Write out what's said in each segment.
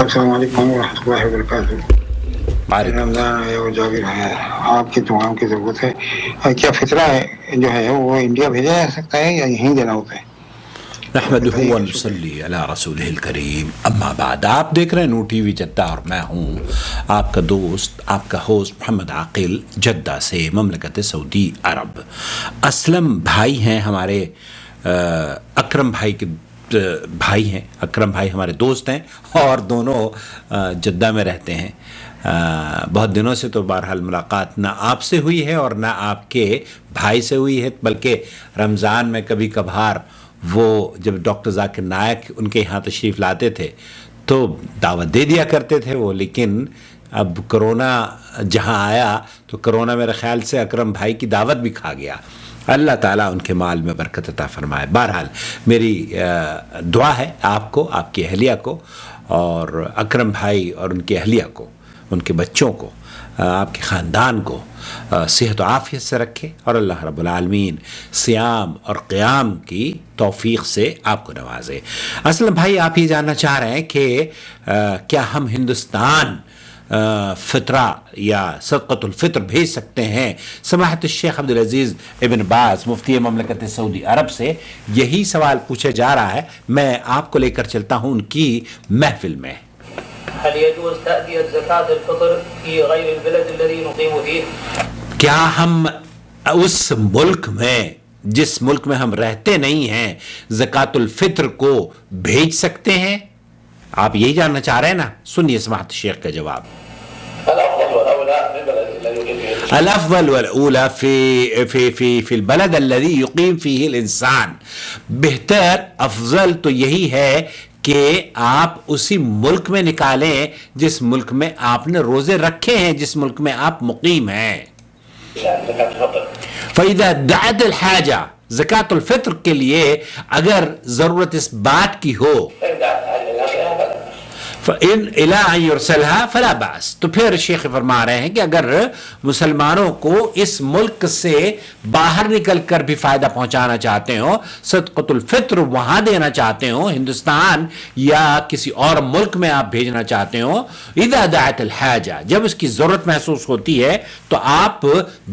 السلام علیکم ورحمۃ اللہ وبرکاتہ. رمضان ہے اور جاگر ہے, آپ کی دعاؤں کی ضرورت ہے. کیا فطرہ ہے جو ہے وہ انڈیا بھیجا جا سکتا ہے یا یہیں دینا ہوتا ہے؟ نحمدہ و نصلی علی رسولہ الکریم. اما بعد, آپ دیکھ رہے ہیں نو ٹی وی جدہ اور میں ہوں آپ کا دوست, آپ کا ہوسٹ محمد عاقل, جدہ سے, مملکت سعودی عرب. اسلم بھائی ہیں ہمارے, اکرم بھائی کے بھائی ہیں. اکرم بھائی ہمارے دوست ہیں اور دونوں جدہ میں رہتے ہیں. بہت دنوں سے تو بہرحال ملاقات نہ آپ سے ہوئی ہے اور نہ آپ کے بھائی سے ہوئی ہے, بلکہ رمضان میں کبھی کبھار وہ جب ڈاکٹر ذاکر نائک ان کے یہاں تشریف لاتے تھے تو دعوت دے دیا کرتے تھے وہ. لیکن اب کرونا جہاں آیا تو کرونا میرے خیال سے اکرم بھائی کی دعوت بھی کھا گیا. اللہ تعالیٰ ان کے مال میں برکت عطا فرمائے. بہرحال میری دعا ہے آپ کو, آپ کی اہلیہ کو, اور اکرم بھائی اور ان کی اہلیہ کو, ان کے بچوں کو, آپ کے خاندان کو صحت و عافیت سے رکھے, اور اللہ رب العالمین صیام اور قیام کی توفیق سے آپ کو نوازے. اسلم بھائی, آپ یہ جاننا چاہ رہے ہیں کہ کیا ہم ہندوستان فطرہ یا صدقۃ الفطر بھیج سکتے ہیں؟ سماحت الشیخ عبدالعزیز ابن باز مفتی مملکت سعودی عرب سے یہی سوال پوچھا جا رہا ہے. میں آپ کو لے کر چلتا ہوں ان کی محفل میں. هل يجوز تأدية زكاة الفطر في غير البلد الذي نقيم فيه؟ کیا ہم اس ملک میں, جس ملک میں ہم رہتے نہیں ہیں, زکوٰۃ الفطر کو بھیج سکتے ہیں؟ آپ یہی جاننا چاہ رہے ہیں نا. سنیے سماحت الشیخ کا جواب. الافضل والاولى في البلد الذي يقيم فيه الانسان. بہتر, افضل تو یہی ہے کہ آپ اسی ملک میں نکالیں جس ملک میں آپ نے روزے رکھے ہیں, جس ملک میں آپ مقیم ہیں. فَإِذَا دَعَتِ الْحَاجَةُ, زکوٰۃ الفطر کے لیے اگر ضرورت اس بات کی ہو, فَإِنْ إِلَىٰ أَنْ يُرْسَلْهَا فَلَا بَأْسَ, تو پھر شیخ فرما رہے ہیں کہ اگر مسلمانوں کو اس ملک سے باہر نکل کر بھی فائدہ پہنچانا چاہتے ہو, صدقۃ الفطر وہاں دینا چاہتے ہو, ہندوستان یا کسی اور ملک میں آپ بھیجنا چاہتے ہو, اِذَا دَعَتِ الْحَاجَةُ, جب اس کی ضرورت محسوس ہوتی ہے تو آپ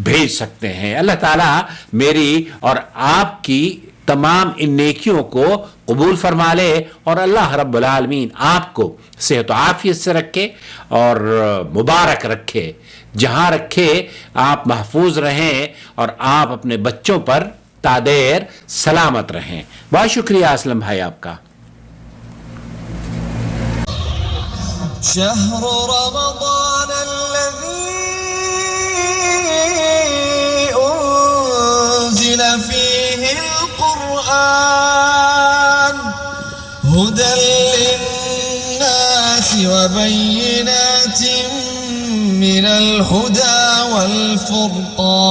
بھیج سکتے ہیں. اللہ تعالیٰ میری اور آپ کی تمام ان نیکیوں کو قبول فرما لے, اور اللہ رب العالمین آپ کو صحت و عافیت سے رکھے اور مبارک رکھے. جہاں رکھے آپ محفوظ رہیں اور آپ اپنے بچوں پر تادیر سلامت رہیں. بہت شکریہ اسلم بھائی آپ کا. شهر رمضان الذي أنزل فيه القرآن هدى للناس وبينات من الهدى والفرقان.